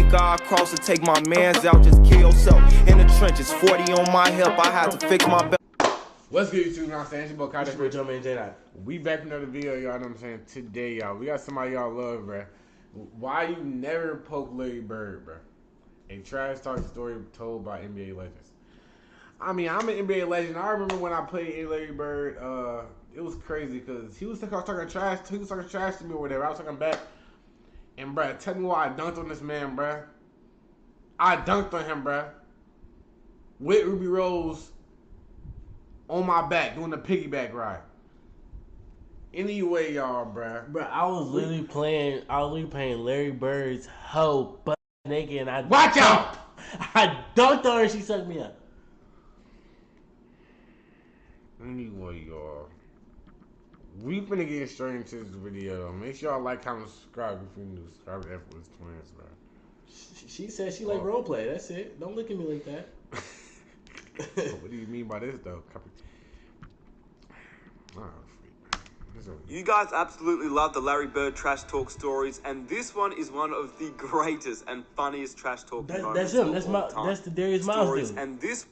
think I'll cross and take my mans out, just kill yourself. In the trenches, 40 on my hip, I had to fix my belt. What's good, YouTube? You know what I'm saying? It's your boy Carter for Jdot. We back with another video, y'all know what I'm saying? Today, y'all, we got somebody y'all love, bruh. Why you never poke Larry Bird, bruh? A trash talk story told by NBA legends. I mean, I'm an NBA legend. I remember when I played Larry Bird, it was crazy because he was talking trash to me or whatever. I was talking back. And, bruh, tell me why I dunked on this man, bruh. I dunked on him, bruh. With Ruby Rose on my back doing the piggyback ride. Anyway, y'all, bruh. Bro, I was literally playing Larry Bird's hoe butt naked, and I watch out. I dunked on her and she sucked me up. Anyway, y'all, we finna get straight into this video. Make sure y'all like, comment, subscribe if you're new. Subscribe to Effortless Twins, bro. She said she like role play. That's it. Don't look at me like that. What do you mean by this, though? You guys absolutely love the Larry Bird trash talk stories, and this one is one of the greatest and funniest trash talk moments. That's him. That's the Darius Miles dude. And this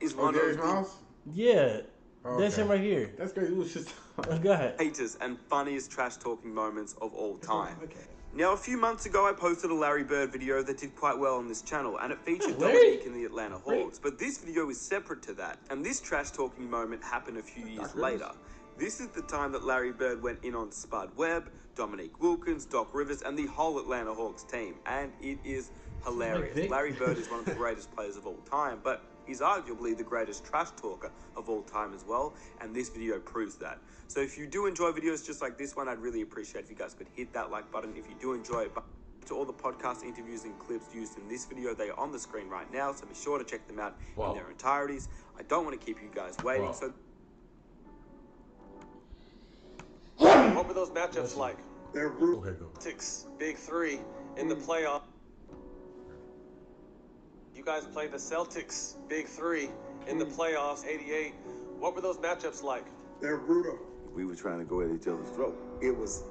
is one Darius of Miles? Yeah. Oh, that's him right here. That's great. It was just go ahead. Greatest and funniest trash talking moments of all time. Okay. Now, a few months ago, I posted a Larry Bird video that did quite well on this channel, and it featured Larry? Dominique and the Atlanta Hawks. But this video is separate to that, and this trash talking moment happened a few years later. This is the time that Larry Bird went in on Spud Webb, Dominique Wilkins, Doc Rivers, and the whole Atlanta Hawks team, and it is hilarious. Larry Bird is one of the greatest players of all time, but he's arguably the greatest trash talker of all time as well, and this video proves that. So if you do enjoy videos just like this one, I'd really appreciate if you guys could hit that like button if you do enjoy it. But to all the podcast interviews and clips used in this video, they are on the screen right now, so be sure to check them out in their entireties. I don't want to keep you guys waiting, so... What were those matchups like? They're Celtics, Big Three in the playoff. You guys played the Celtics, Big Three in the playoffs, 88. What were those matchups like? They're brutal. We were trying to go at each other's throat. It was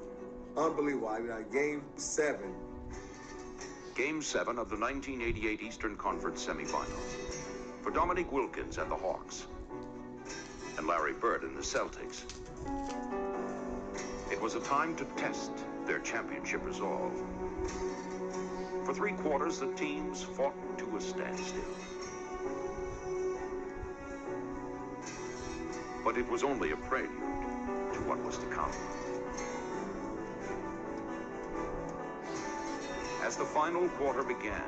unbelievable. I mean, Game 7. Game 7 of the 1988 Eastern Conference semifinals. For Dominique Wilkins and the Hawks. And Larry Bird and the Celtics. It was a time to test their championship resolve. For 3 quarters, the teams fought to a standstill. But it was only a prelude to what was to come. As the final quarter began,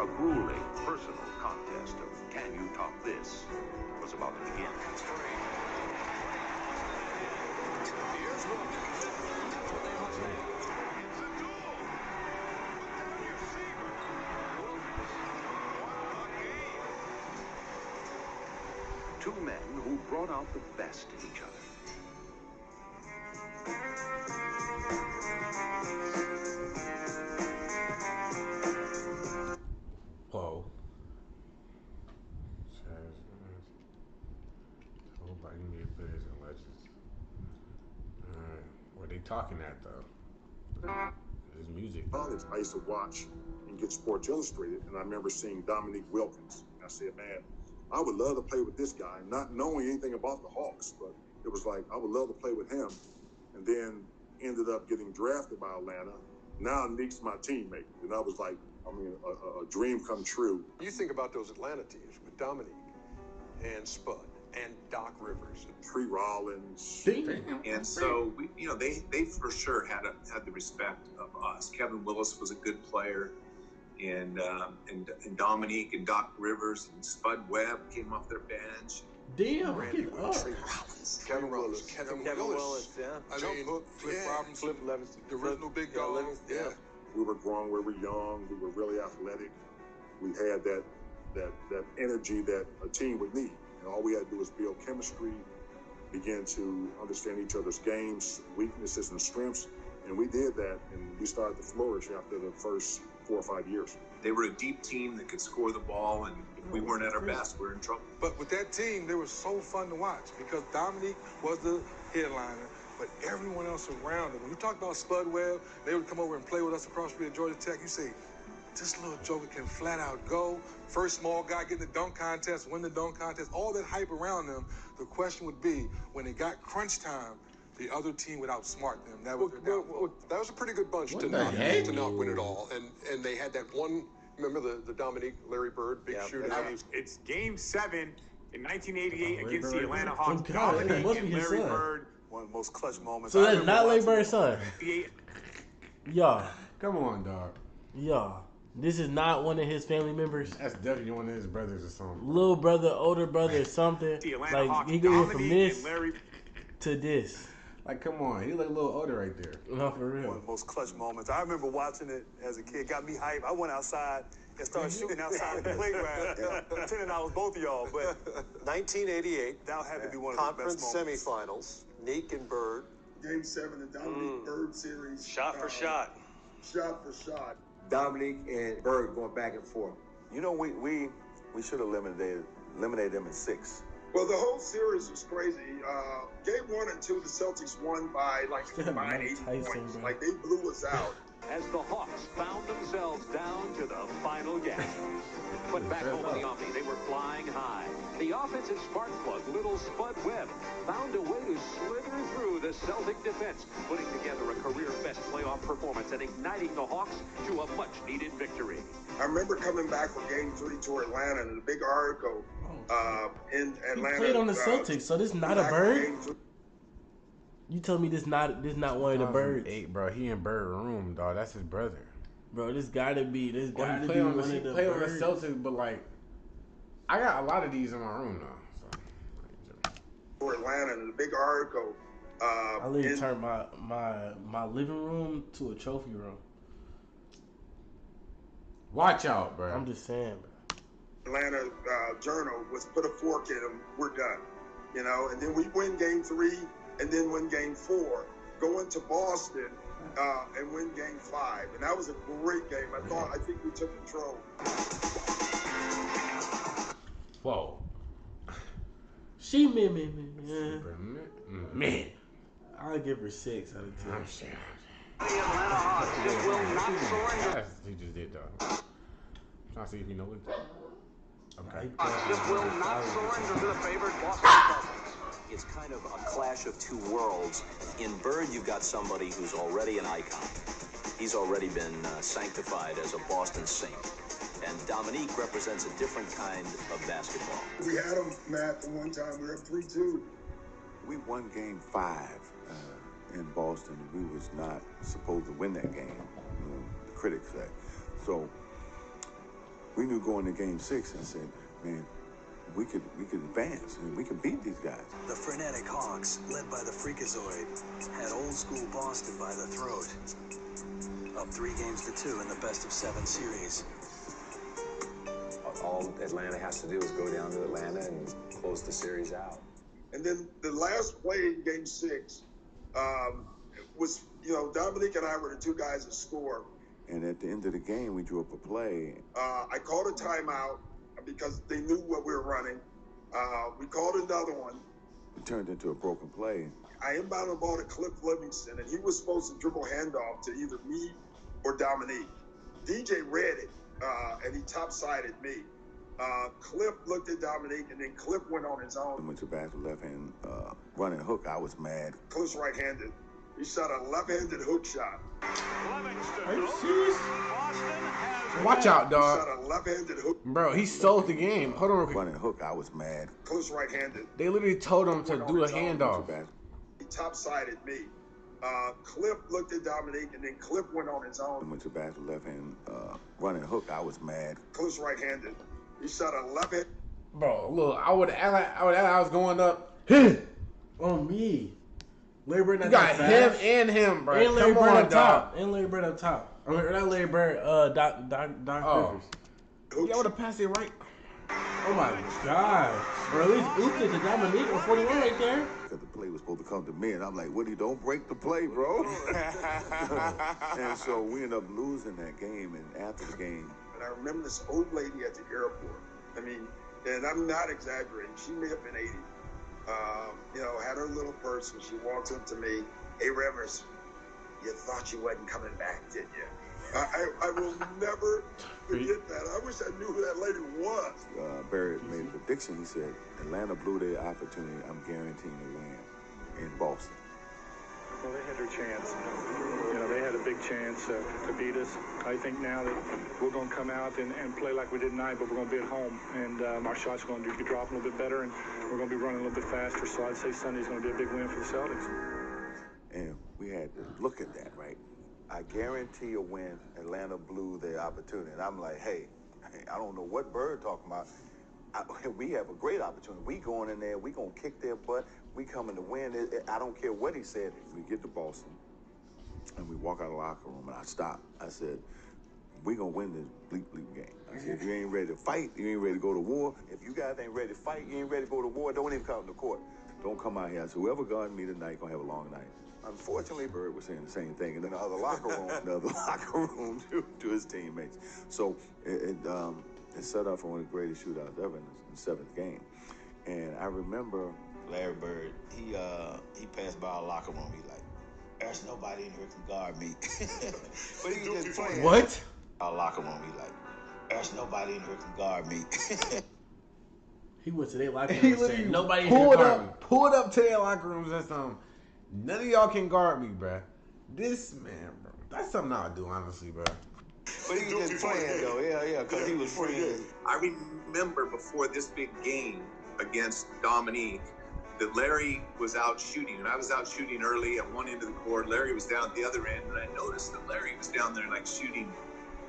a grueling personal contest of can you top this was about to begin. Two men who brought out the best in each other. Whoa. Told by NBA players and legends. Alright. Where they talking at, though? His music. I used to watch and get Sports Illustrated, and I remember seeing Dominique Wilkins. And I said, man, I would love to play with this guy, not knowing anything about the Hawks, but it was like, I would love to play with him. And then ended up getting drafted by Atlanta. Now Nick's my teammate. And I was like, I mean, a dream come true. You think about those Atlanta teams with Dominique and Spud and Doc Rivers. Tree Rollins. And so, they for sure had the respect of us. Kevin Willis was a good player. And Dominique and Doc Rivers and Spud Webb came off their bench. Damn, Kevin Willis, yeah. Jump Hook, Flip Robinson, Flip Levinson, the original big dog. Yeah. We were grown, we were young, we were really athletic. We had that energy that a team would need. And all we had to do was build chemistry, begin to understand each other's games, weaknesses and strengths. And we did that, and we started to flourish after the first 4 or 5 years. They were a deep team that could score the ball, and if we weren't at our best, we were in trouble. But with that team, they were so fun to watch because Dominique was the headliner, but everyone else around him. When you talk about Spud Webb, they would come over and play with us across the street at Georgia Tech. You say, this little joker can flat out go. First small guy getting the dunk contest, win the dunk contest, all that hype around them. The question would be, when it got crunch time, the other team would outsmart them. That was that was a pretty good bunch to not win it all. And they had that one, remember the Dominique, Larry Bird, big shooter. It's Game 7 in 1988 against the Atlanta From Hawks. college. It must Dominique be and his Larry son. Bird. One of the most clutch moments. So that's not Larry Bird's son. Y'all. Come on, dog. Y'all. This is not one of his family members. That's definitely one of his brothers or something. Little brother, older brother, or something. The Atlanta Like Hawks. he go from Dominique this and Larry. to this. Like, come on, he look a little older right there. No, for real. One of the most clutch moments. I remember watching it as a kid. Got me hyped. I went outside and started shooting outside the playground, pretending I was both of y'all. But 1988, that had to be one of the best conference moments. semifinals. Neek and Bird. Game 7, the Dominique Bird series. Shot for shot. Shot for shot. Dominique and Bird going back and forth. You know, we should have eliminated them in 6. Well, the whole series was crazy. Game 1 and 2, the Celtics won by like a combined 80 points. Like they blew us out. As the Hawks found themselves down to the final gasp. But back home in the Omni, they were flying high. The offensive spark plug, little Spud Webb, found a way to slither through the Celtic defense, putting together a career-best playoff performance and igniting the Hawks to a much-needed victory. I remember coming back from Game 3 to Atlanta, and the big article in Atlanta. He played on the Celtics, so this is not a Bird? You tell me this not one of the Birds? 8, bro. He in Bird room, dog. That's his brother. Bro, this gotta be one of the Birds. He played on the Celtics, but like, I got a lot of these in my room now. So. For Atlanta, and the big article. I literally turned my living room to a trophy room. Watch out, bro. I'm just saying, bro. Atlanta Journal was put a fork in them. We're done, you know. And then we win Game 3, and then win Game 4, go into Boston and win Game 5, and that was a great game. I think we took control. Whoa. She man. I'll give her 6 out of 10. I'm sure. The Atlanta Hawks just will not surrender. He just did, dog. Trying to see if you know it. Okay. Just will not surrender to the favored Boston Celtics. It's kind of a clash of two worlds. In Bird, you've got somebody who's already an icon. He's already been sanctified as a Boston Saint. And Dominique represents a different kind of basketball. We had him, Matt, the one time we were up 3-2. We won Game 5 in Boston. We was not supposed to win that game, the critics say. So we knew going to Game 6 and said, man, we could advance and we could beat these guys. The frenetic Hawks, led by the Freakazoid, had old school Boston by the throat. Up 3-2 in the best-of-7 series. All Atlanta has to do is go down to Atlanta and close the series out. And then the last play in Game 6 was, Dominique and I were the two guys that scored. And at the end of the game, we drew up a play. I called a timeout because they knew what we were running. We called another one. It turned into a broken play. I inbounded the ball to Cliff Livingston, and he was supposed to dribble handoff to either me or Dominique. DJ read it, and he top-sided me. Cliff looked at Dominique, and then Cliff went on his own. Went to back to left-hand running hook. I was mad. Cliff's right-handed. He shot a left-handed hook shot. Are you serious? Watch out, dog. He shot a left-handed hook. Bro, he sold the game. Hold on real quick. Running hook, I was mad. Cliff's right-handed. They literally told him to do a handoff. He top-sided me. Cliff looked at Dominique, and then Cliff went on his own. Went to back to left-hand running hook. I was mad. Cliff's right-handed. He shot a left-handed. Bro, look, I would act like I was going up. On me. Larry Bird. You got him and him, bro. And Larry Come Bird on, up top. And Larry Bird up top. I mean, not Larry Bird. Doc Rivers. Yeah, I would have passed it right. Oh my God, bro! At least ooped it to Dominique on 41 right there. Because the play was supposed to come to me, and I'm like, Woody, don't break the play, bro. And so we ended up losing that game. And after the game, and I remember this old lady at the airport. I mean, and I'm not exaggerating. She may have been 80. Had her little purse, and she walks up to me. Hey, Rivers, you thought you wasn't coming back, did you? I will never forget that. I wish I knew who that lady was. Barrett made a prediction. He said, Atlanta blew their opportunity. I'm guaranteeing a win in Boston. Well, they had their chance. You know, they had a big chance to beat us. I think now that we're going to come out and play like we did tonight, but we're going to be at home, and our shots are going to be dropping a little bit better, and we're going to be running a little bit faster. So I'd say Sunday's going to be a big win for the Celtics. And we had to look at that, right? I guarantee a win. Atlanta blew their opportunity. And I'm like, hey, I don't know what Bird talking about. We have a great opportunity. We going in there. We going to kick their butt. We coming to win. I don't care what he said. We get to Boston, and we walk out of the locker room, and I stopped. I said, we going to win this bleep game. I said, if you ain't ready to fight, you ain't ready to go to war. If you guys ain't ready to fight, you ain't ready to go to war, don't even come to the court. Don't come out here. I said, whoever guarding me tonight going to have a long night. Unfortunately, Bird was saying the same thing in the other locker room, to his teammates. So it set up for one of the greatest shootouts ever in the seventh game. And I remember Larry Bird, he passed by our locker room. He's like, there's nobody in here can guard me. But he was just playing. What? Our locker room, he's like, there's nobody in here can guard me. He went to their locker He room and said, literally nobody in here can guard me. pulled up to their locker rooms and something. None of y'all can guard me, bruh. This man, bro. That's something I'll do, honestly, bro. But he was just playing, though. Yeah, because he was playing. I remember before this big game against Dominique that Larry was out shooting, and I was out shooting early at one end of the court. Larry was down at the other end, and I noticed that Larry was down there like shooting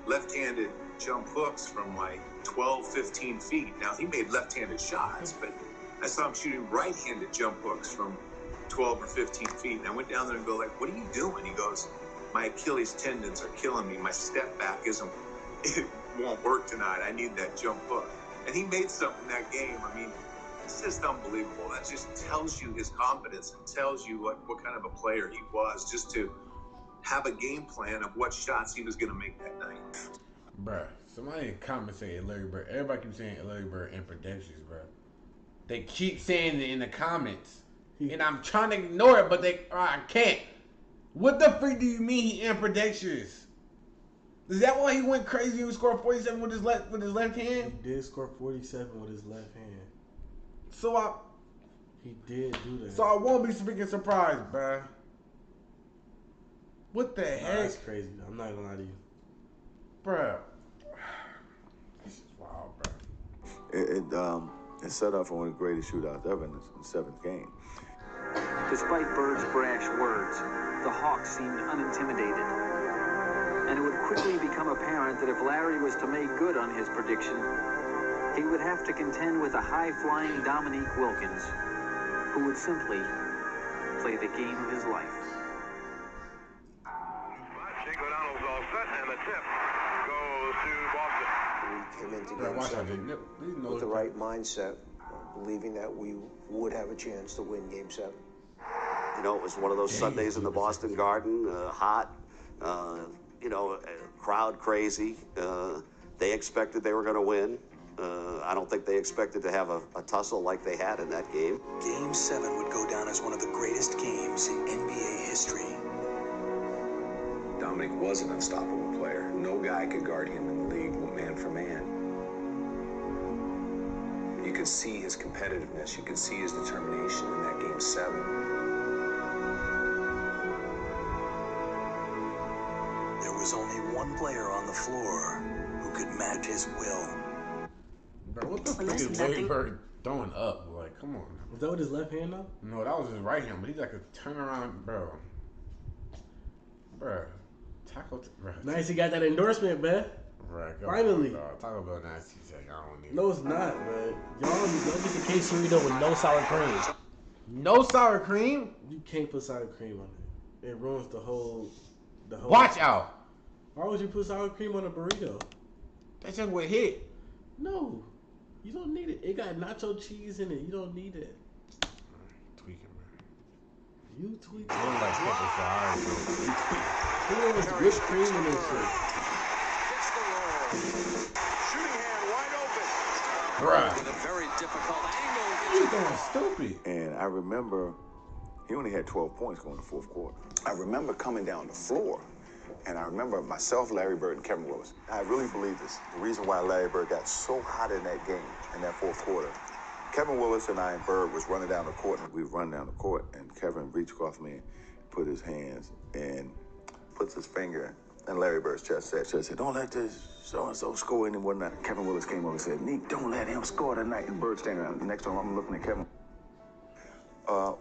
left-handed jump hooks from like 12, 15 feet. Now, he made left-handed shots, but I saw him shooting right-handed jump hooks from 12 or 15 feet. And I went down there and go like, what are you doing? He goes, my Achilles tendons are killing me. My step back it won't work tonight. I need that jump hook. And he made something that game. I mean, it's just unbelievable. That just tells you his confidence and tells you what kind of a player he was, just to have a game plan of what shots he was going to make that night. Bruh, somebody in the comments saying Larry Bird. Everybody keeps saying Larry Bird in predictions, bruh. They keep saying it in the comments. And I'm trying to ignore it, but I can't. What the freak do you mean he in predictions? Is that why he went crazy and scored 47 with his left hand? He did score 47 with his left hand. So he did do that. So I won't be freaking surprised, bruh. What the heck? That's crazy. I'm not gonna lie to you, bruh. This is wild, bruh. It set up for one of the greatest shootouts ever in the seventh game. Despite Bird's brash words, the Hawks seemed unintimidated. And it would quickly become apparent that if Larry was to make good on his prediction, he would have to contend with a high-flying Dominique Wilkins, who would simply play the game of his life. Jake O'Donnell's all set, and the tip goes to Boston. We came into game 7 with the right mindset, believing that we would have a chance to win game 7. You know, it was one of those Sundays in the Boston Garden, hot, crowd crazy. They expected they were going to win. I don't think they expected to have a tussle like they had in that game. Game 7 would go down as one of the greatest games in NBA history. Dominique was an unstoppable player. No guy could guard him in the league, man for man. You could see his competitiveness. You could see his determination in that game 7. There was only one player on the floor who could match his will. Bro, what the fuck is Larry Bird throwing up? Like, come on. Was that with his left hand, though? No, that was his right hand, but he's like a turnaround, bro. Bro. Bro. Nice, he got that endorsement, man. Right, finally. Taco Bell nasty. I don't need no, it's not, man. Y'all get the quesarito with no sour cream. No sour cream? You can't put sour cream on it. It ruins the whole. Watch out. Why would you put sour cream on a burrito? That just would hit. No, you don't need it. It got nacho cheese in it. You don't need it. Tweaking, man. You tweaking. I don't like pepper fries, bro. You tweaking. Who was whipped cream in this shit? Gets the roll. Shooting hand wide open. Bruh. With a very difficult angle. You going stupid. And I remember he only had 12 points going in the fourth quarter. I remember coming down the floor And I remember myself, Larry Bird, and Kevin Willis. I really believe this. The reason why Larry Bird got so hot in that game, in that fourth quarter, Kevin Willis and I and Bird was running down the court, and we run down the court, and Kevin reached across me and put his hands and puts his finger in Larry Bird's chest. Said, don't let this so-and-so score and whatnot. Kevin Willis came over and said, Neek, don't let him score tonight. And Bird standing around. Next time I'm looking at Kevin.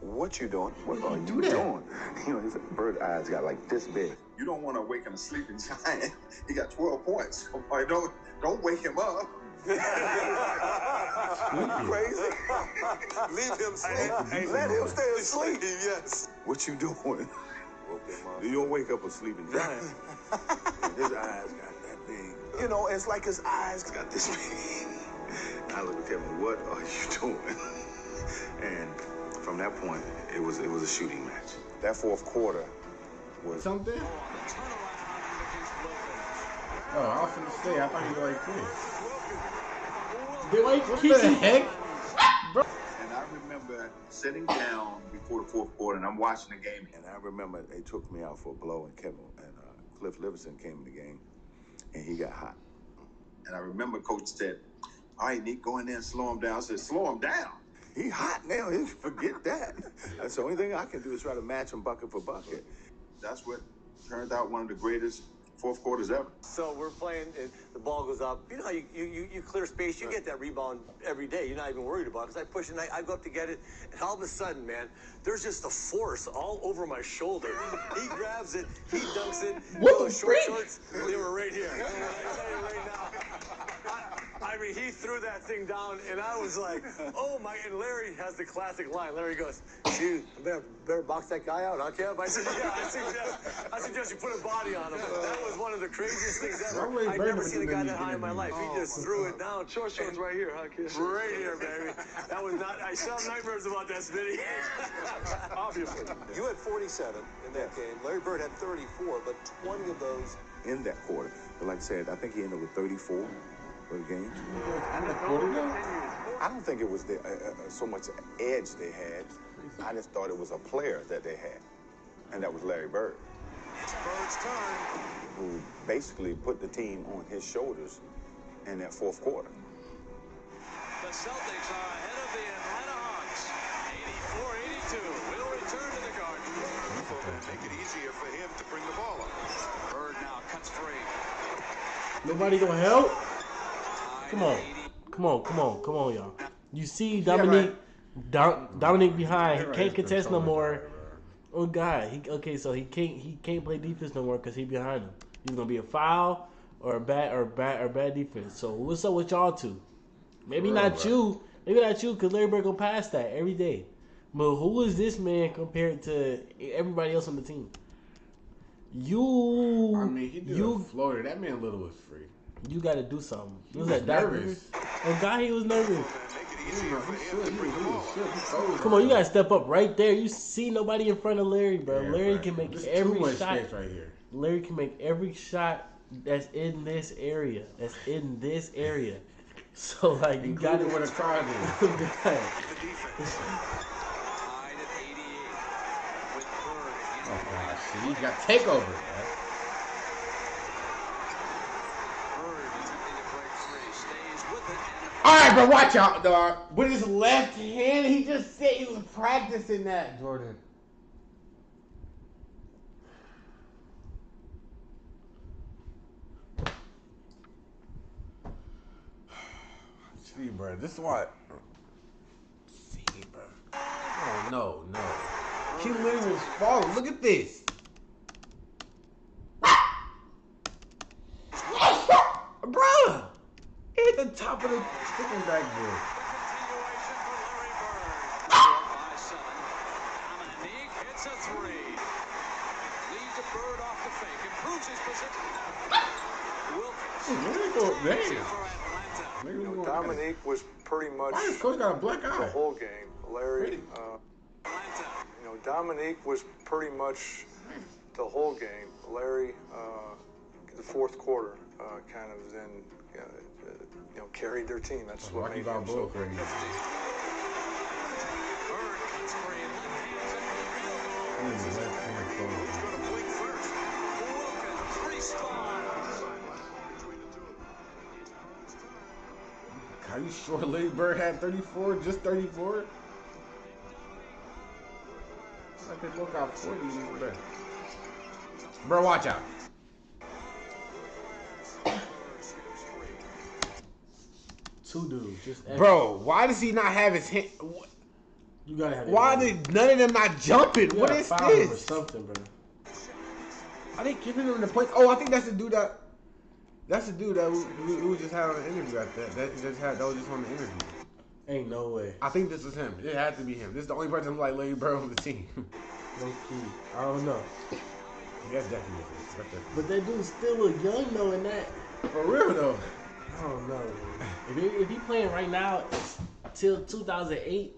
What you doing? What are you doing? You know, his Bird's eyes got like this big. You don't want to awaken a sleeping giant. He got 12 points. Right? Don't wake him up. Crazy. Leave him sleep. Let him stay asleep. Yes. What you doing? You'll wake up a sleeping giant. And his eyes got that big. You know, it's like his eyes got this big. And I look at Kevin, what are you doing? And from that point, it was a shooting match. That fourth quarter was something. Oh, I was gonna say, I thought you were like this. What the heck? Bro. And I remember sitting down before the fourth quarter, and I'm watching the game. And I remember they took me out for a blow, and Kevin and Cliff Livingston came in the game, and he got hot. And I remember Coach said, all right, Nick, go in there and slow him down. I said, slow him down? He hot now. Forget that. That's the only thing I can do is try to match him bucket for bucket. That's what turned out one of the greatest fourth quarters ever. So we're playing, and the ball goes up. You know how you clear space, you get that rebound every day. You're not even worried about it. Because I push it, and I go up to get it, and all of a sudden, man, there's just a force all over my shoulder. He grabs it, he dunks it. What the shorts, they were right here. I tell you right now. I mean, he threw that thing down, and I was like, oh my, and Larry has the classic line. Larry goes, shoot, better box that guy out, huh, Kev? I said, yeah, I suggest you put a body on him. That was one of the craziest things ever. I'd never seen a guy that high in my life. He just threw it down. Shorts right here, huh, kid? Right here, baby. That was not, I still have nightmares about that, Smitty. Obviously. You had 47 in that game. Larry Bird had 34, but 20 of those in that quarter. But like I said, I think he ended up with 34 for the game. I don't think it was so much edge they had. I just thought it was a player that they had, and that was Larry Bird. It's Bird's turn. Who basically put the team on his shoulders in that fourth quarter. The Celtics are ahead of the Atlanta Hawks. 84-82. Will return to the Garden. Make it easier for him to bring the ball up. Bird now cuts free. Nobody gonna help? Come on, y'all. You see Dominique, Dominique behind. He can't contest no more. Oh God, so he can't play defense no more because he behind him. He's gonna be a foul or bad defense. So what's up with y'all two? Maybe not you, because Larry Bird gonna pass that every day. But who is this man compared to everybody else on the team? He floated. That man Little was free. You got to do something. He was nervous. Oh God, he was nervous. Come on, you gotta step up right there. You see nobody in front of Larry, bro. Larry can make every shot. Right here. Larry can make every shot that's in this area. So like you got to what a crowd is. Tied at 88 with Bird. Oh gosh, see, you got takeover, man. All right, bro, watch out, dog. With his left hand, he just said he was practicing that, Jordan. See, bro, this is what. See, bro. Oh, no. He literally was falling. Look at this. Bruh. At the top of the freaking backboard. Dominique hits a three. Leads the Bird off the fake. Improves his position. Dominique was pretty much Why is Coach got a black eye? the whole game. Larry, Dominique was pretty much the whole game. Larry, the fourth quarter, kind of then, carried their team. That's what made him so great. Are you sure Larry Bird had 34? Just 34? Like they both got 40 in this bed. Bro, watch out. Two dudes. Just bro, why does he not have his hand? You gotta have. Why did none of them not jumping? What is this? Or something, bro. Are they giving him the points? Oh, I think that's the dude that. That's the dude that we just had on the interview at that. That was just on the interview. Ain't no way. I think this was him. It had to be him. This is the only person who like Larry Bird on the team. No key. I don't know. That's definitely him. But that dude still look young though in that. For real though. I don't know. If he playing right now till 2008,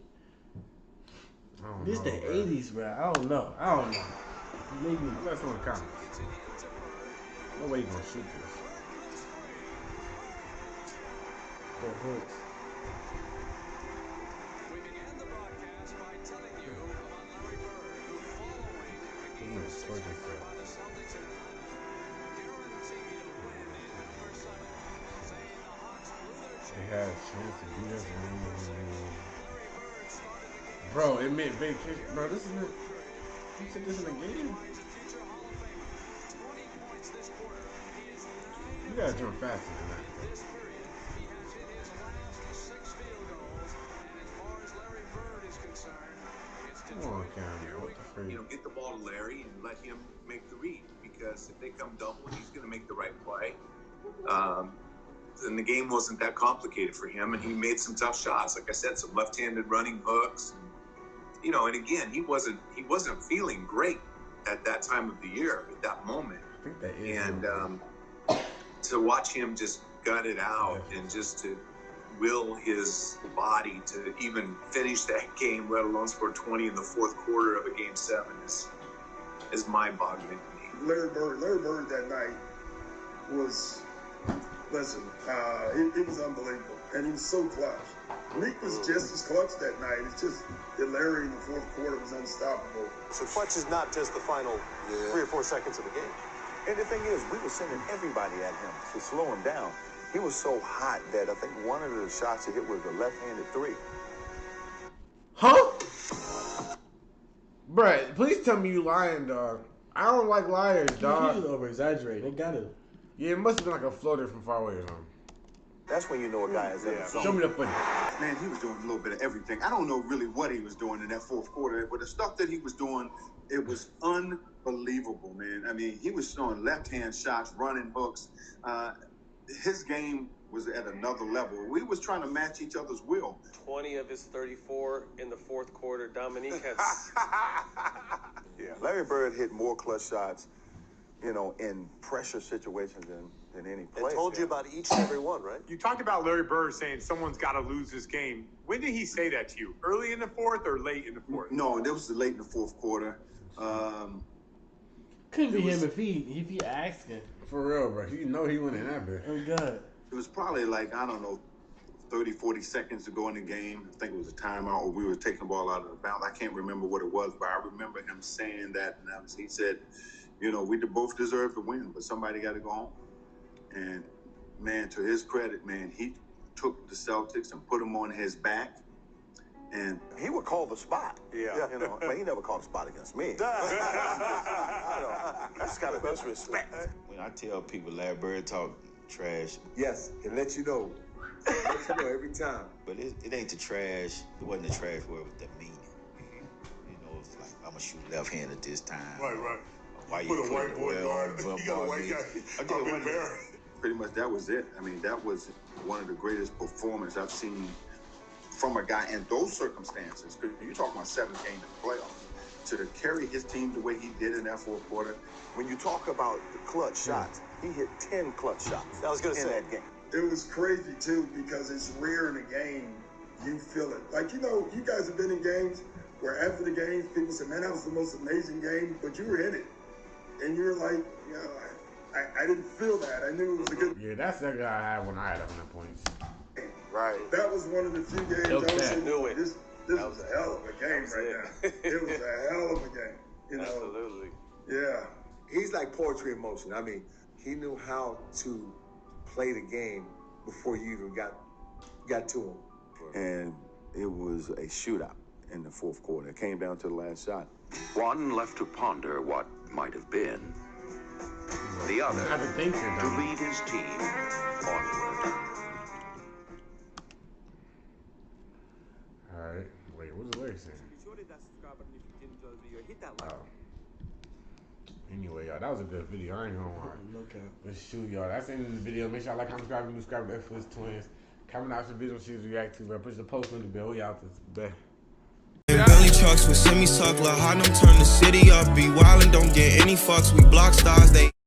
this the 80s, bro. I don't know. Maybe. Let's on the comments. No way you gonna shoot this. For hooks. We began the broadcast by telling you about Larry Bird, who following the game 6 by the Celtics at home, guaranteed a win in number 7, saying the Hawks blew their chance. They had a chance to beat us. Bro, it meant vacation. Bro, this is it. You said this in the game? You gotta jump faster than that. Come on, Cam. What the freak? You know, get the ball to Larry and let him make the read, because if they come double, he's going to make the right play. And the game wasn't that complicated for him, and he made some tough shots. Like I said, some left-handed running hooks. And, you know, and again, he wasn't feeling great at that time of the year, at that moment. I think that is. And to watch him just gut it out and just to will his body to even finish that game, let alone score 20 in the fourth quarter of a game 7, is mind-boggling to me. Larry Bird that night was, listen, it was unbelievable, and he was so clutch. Meek was just as clutch that night. It's just that Larry in the fourth quarter was unstoppable. So clutch is not just the final 3 or 4 seconds of the game. And the thing is, we were sending everybody at him to slow him down. He was so hot that I think one of the shots he hit was a left-handed 3. Huh? Bruh, please tell me you lying, dog. I don't like liars, dog. He's over-exaggerating. They got to. Yeah, it must have been like a floater from far away or something. That's when you know a guy is in the zone. Show me the footage. Man, he was doing a little bit of everything. I don't know really what he was doing in that fourth quarter, but the stuff that he was doing, it was unbelievable, man. I mean, he was throwing left-hand shots, running hooks. His game was at another level. We was trying to match each other's will. 20 of his 34 in the fourth quarter. Dominique has... Yeah, Larry Bird hit more clutch shots, you know, in pressure situations than any player. And told you about each and every one, right? You talked about Larry Bird saying someone's got to lose this game. When did he say that to you? Early in the fourth or late in the fourth? No, that was late in the fourth quarter. Couldn't be him if he asking. For real, bro. You know he went in that bit. Oh, God. It was probably like, I don't know, 30, 40 seconds to go in the game. I think it was a timeout, or we were taking the ball out of the bounds. I can't remember what it was, but I remember him saying that. And he said, you know, we both deserve to win, but somebody got to go home. And, man, to his credit, man, he took the Celtics and put them on his back. And he would call the spot. Yeah. You know, but he never called a spot against me. That's got to be respect. When I tell people Larry Bird talk trash. Yes, it lets you know. It lets you know every time. But it ain't the trash. It wasn't the trash word with the meaning. You know, it's like, I'm going to shoot left-handed this time. Right. Why you Put a putting white boy guard. on You got a white guy up in there. Pretty much that was it. I mean, that was one of the greatest performances I've seen from a guy in those circumstances. You're talking about 7 games in the playoffs. To carry his team the way he did in that fourth quarter. When you talk about the clutch shots, he hit 10 clutch shots. I was going to say that game. It was crazy, too, because it's rare in a game you feel it. Like, you know, you guys have been in games where after the game, people say, man, that was the most amazing game, but you were in it. And you're like, you know, I didn't feel that. I knew it was a good... Yeah, that's the guy I had when I had 100 points. Right. That was one of the few games I was saying, this was a hell of a game right now. It was a hell of a game. You know? Absolutely. Yeah. He's like poetry in motion. I mean, He knew how to play the game before you even got to him. And it was a shootout in the fourth quarter. It came down to the last shot. One left to ponder what might have been. The other to lead his team onward. Alright, wait, what's the lyrics saying? Anyway, y'all, that was a good video. I ain't gonna lie. Okay. Let's shoot, y'all. That's the end of the video. Make sure y'all like, comment, subscribe, and subscribe to F Twins. Comment out some videos you react to, bro. Push the post on the bell. We out this bad. Belly trucks with semi-suck, La Harlem turn the city up. Be wildin', don't get any fucks. We block stars, they